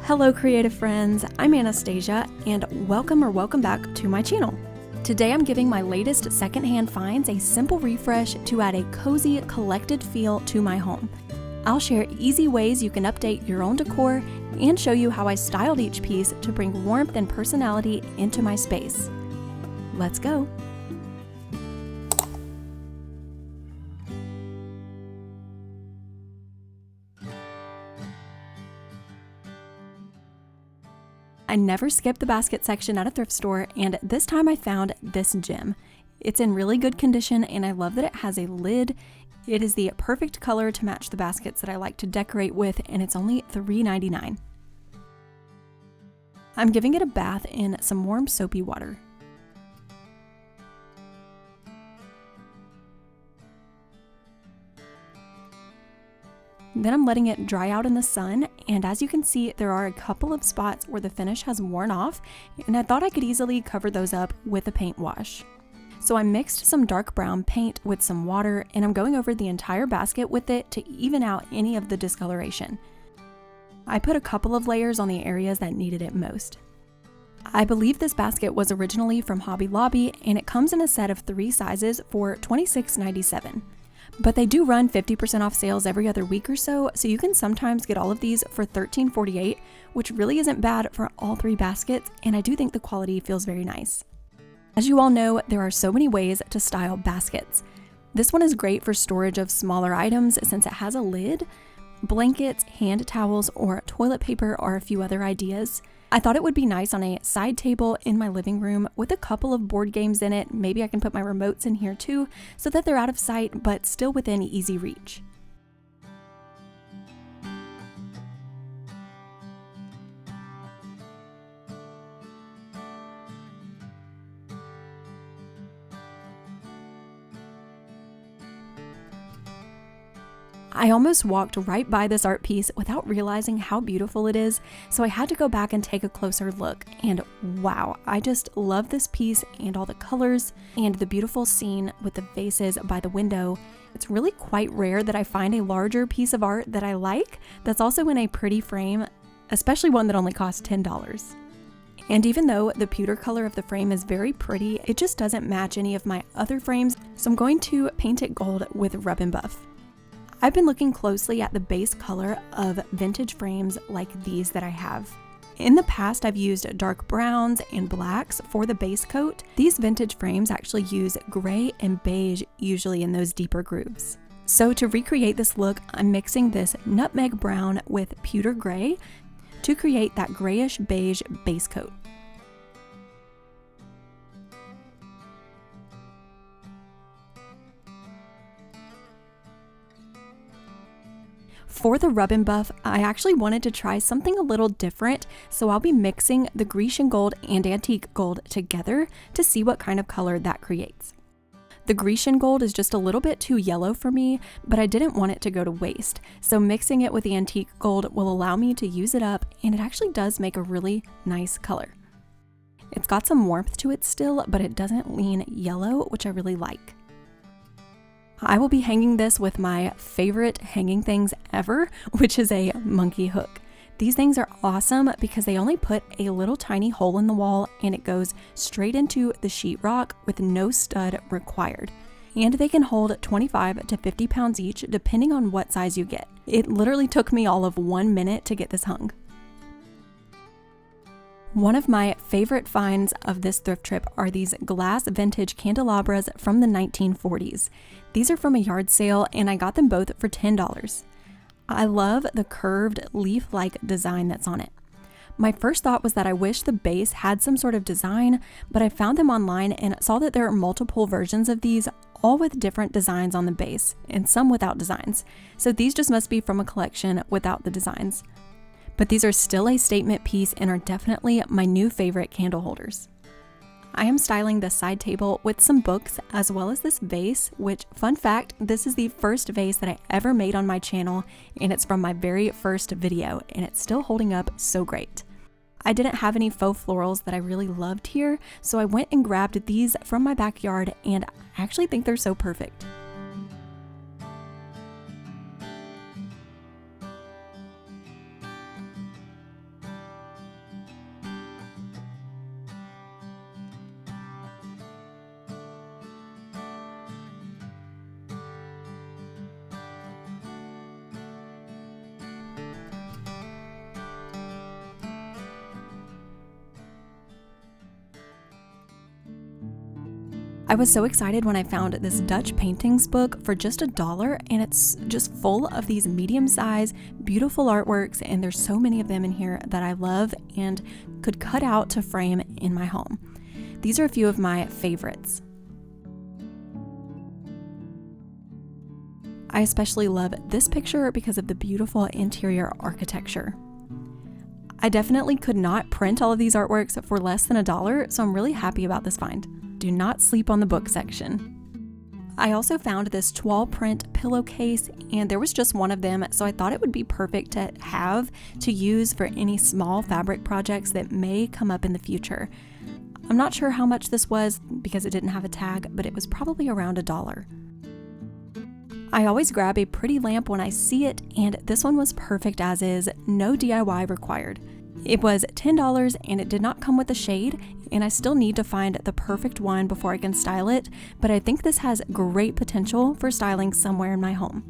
Hello creative friends, I'm Anastasia and welcome back to my channel. Today I'm giving my latest secondhand finds a simple refresh to add a cozy, collected feel to my home. I'll share easy ways you can update your own decor and show you how I styled each piece to bring warmth and personality into my space. Let's go! I never skip the basket section at a thrift store, and this time I found this gem. It's in really good condition and I love that it has a lid. It is the perfect color to match the baskets that I like to decorate with, and it's only $3.99. I'm giving it a bath in some warm soapy water. Then I'm letting it dry out in the sun, and as you can see, there are a couple of spots where the finish has worn off, and I thought I could easily cover those up with a paint wash. So I mixed some dark brown paint with some water, and I'm going over the entire basket with it to even out any of the discoloration. I put a couple of layers on the areas that needed it most. I believe this basket was originally from Hobby Lobby, and it comes in a set of 3 sizes for $26.97. But they do run 50% off sales every other week or so you can sometimes get all of these for $13.48, which really isn't bad for all 3 baskets, and I do think the quality feels very nice. As you all know, there are so many ways to style baskets. This one is great for storage of smaller items since it has a lid. Blankets, hand towels, or toilet paper are a few other ideas. I thought it would be nice on a side table in my living room with a couple of board games in it. Maybe I can put my remotes in here too, so that they're out of sight but still within easy reach. I almost walked right by this art piece without realizing how beautiful it is, so I had to go back and take a closer look, and wow, I just love this piece and all the colors and the beautiful scene with the vases by the window. It's really quite rare that I find a larger piece of art that I like that's also in a pretty frame, especially one that only costs $10. And even though the pewter color of the frame is very pretty, it just doesn't match any of my other frames, so I'm going to paint it gold with Rub and Buff. I've been looking closely at the base color of vintage frames like these that I have. In the past, I've used dark browns and blacks for the base coat. These vintage frames actually use gray and beige, usually in those deeper grooves. So to recreate this look, I'm mixing this nutmeg brown with pewter gray to create that grayish beige base coat. For the Rub and Buff, I actually wanted to try something a little different, so I'll be mixing the Grecian gold and antique gold together to see what kind of color that creates. The Grecian gold is just a little bit too yellow for me, but I didn't want it to go to waste, so mixing it with the antique gold will allow me to use it up, and it actually does make a really nice color. It's got some warmth to it still, but it doesn't lean yellow, which I really like. I will be hanging this with my favorite hanging things ever, which is a monkey hook. These things are awesome because they only put a little tiny hole in the wall and it goes straight into the sheetrock with no stud required. And they can hold 25 to 50 pounds each depending on what size you get. It literally took me all of 1 minute to get this hung. One of my favorite finds of this thrift trip are these glass vintage candelabras from the 1940s. These are from a yard sale and I got them both for $10. I love the curved leaf-like design that's on it. My first thought was that I wish the base had some sort of design, but I found them online and saw that there are multiple versions of these, all with different designs on the base and some without designs. So these just must be from a collection without the designs. But these are still a statement piece and are definitely my new favorite candle holders. I am styling this side table with some books as well as this vase, which, fun fact, this is the first vase that I ever made on my channel and it's from my very first video and it's still holding up so great. I didn't have any faux florals that I really loved here, so I went and grabbed these from my backyard and I actually think they're so perfect. I was so excited when I found this Dutch paintings book for just $1, and it's just full of these medium-sized, beautiful artworks, and there's so many of them in here that I love and could cut out to frame in my home. These are a few of my favorites. I especially love this picture because of the beautiful interior architecture. I definitely could not print all of these artworks for less than $1, so I'm really happy about this find. Do not sleep on the book section. I also found this toile print pillowcase, and there was just one of them, so I thought it would be perfect to use for any small fabric projects that may come up in the future. I'm not sure how much this was because it didn't have a tag, but it was probably around $1. I always grab a pretty lamp when I see it, and this one was perfect as is, no DIY required. It was $10 and it did not come with a shade, and I still need to find the perfect one before I can style it, but I think this has great potential for styling somewhere in my home.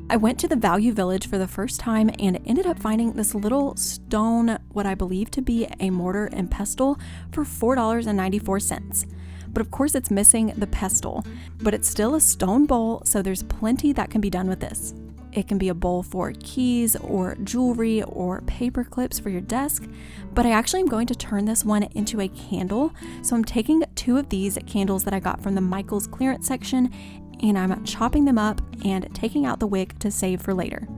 I went to the Value Village for the first time and ended up finding this little stone, what I believe to be a mortar and pestle, for $4.94. But of course it's missing the pestle, but it's still a stone bowl, so there's plenty that can be done with this. It can be a bowl for keys or jewelry or paper clips for your desk, but I actually am going to turn this one into a candle. So I'm taking 2 of these candles that I got from the Michael's clearance section, and I'm chopping them up and taking out the wick to save for later.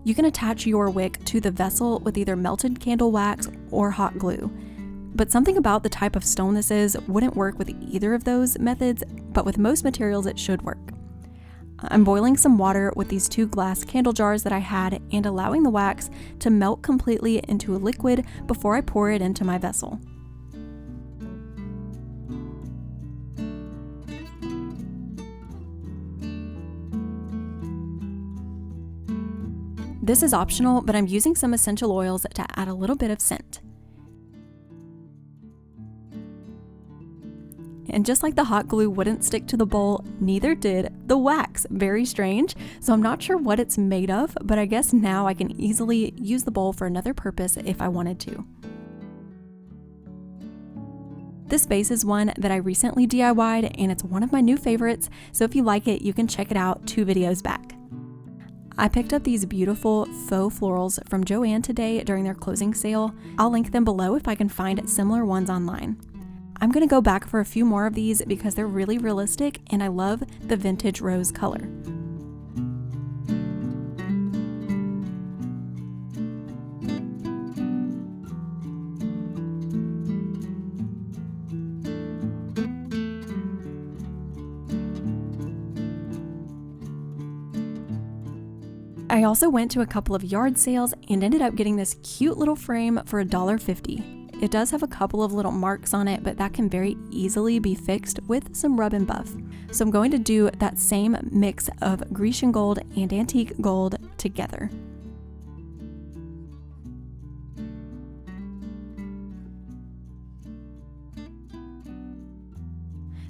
You can attach your wick to the vessel with either melted candle wax or hot glue. But something about the type of stone this is wouldn't work with either of those methods, but with most materials it should work. I'm boiling some water with these 2 glass candle jars that I had and allowing the wax to melt completely into a liquid before I pour it into my vessel. This is optional, but I'm using some essential oils to add a little bit of scent. And just like the hot glue wouldn't stick to the bowl, neither did the wax. Very strange. So I'm not sure what it's made of, but I guess now I can easily use the bowl for another purpose if I wanted to. This vase is one that I recently DIY'd, and it's one of my new favorites, so if you like it, you can check it out 2 videos back. I picked up these beautiful faux florals from Joann today during their closing sale. I'll link them below if I can find similar ones online. I'm going to go back for a few more of these because they're really realistic and I love the vintage rose color. I also went to a couple of yard sales and ended up getting this cute little frame for $1.50. It does have a couple of little marks on it, but that can very easily be fixed with some rub and buff. So I'm going to do that same mix of Grecian gold and antique gold together.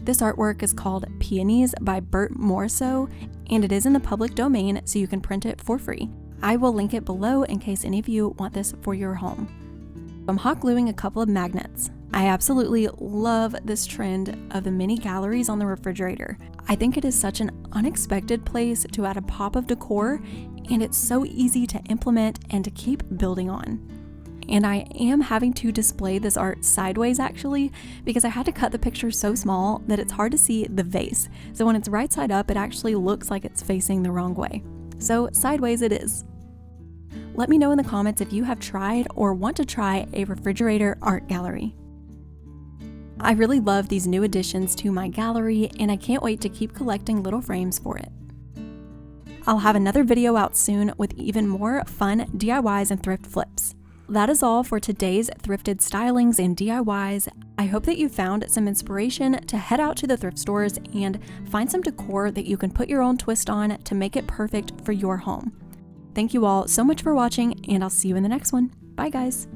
This artwork is called Peonies by Bert Morso, and it is in the public domain, so you can print it for free. I will link it below in case any of you want this for your home. I'm hot gluing a couple of magnets. I absolutely love this trend of the mini galleries on the refrigerator. I think it is such an unexpected place to add a pop of decor, and it's so easy to implement and to keep building on. And I am having to display this art sideways actually, because I had to cut the picture so small that it's hard to see the vase. So when it's right side up, it actually looks like it's facing the wrong way. So sideways it is. Let me know in the comments if you have tried or want to try a refrigerator art gallery. I really love these new additions to my gallery, and I can't wait to keep collecting little frames for it. I'll have another video out soon with even more fun DIYs and thrift flips. That is all for today's thrifted stylings and DIYs. I hope that you found some inspiration to head out to the thrift stores and find some decor that you can put your own twist on to make it perfect for your home. Thank you all so much for watching, and I'll see you in the next one. Bye guys.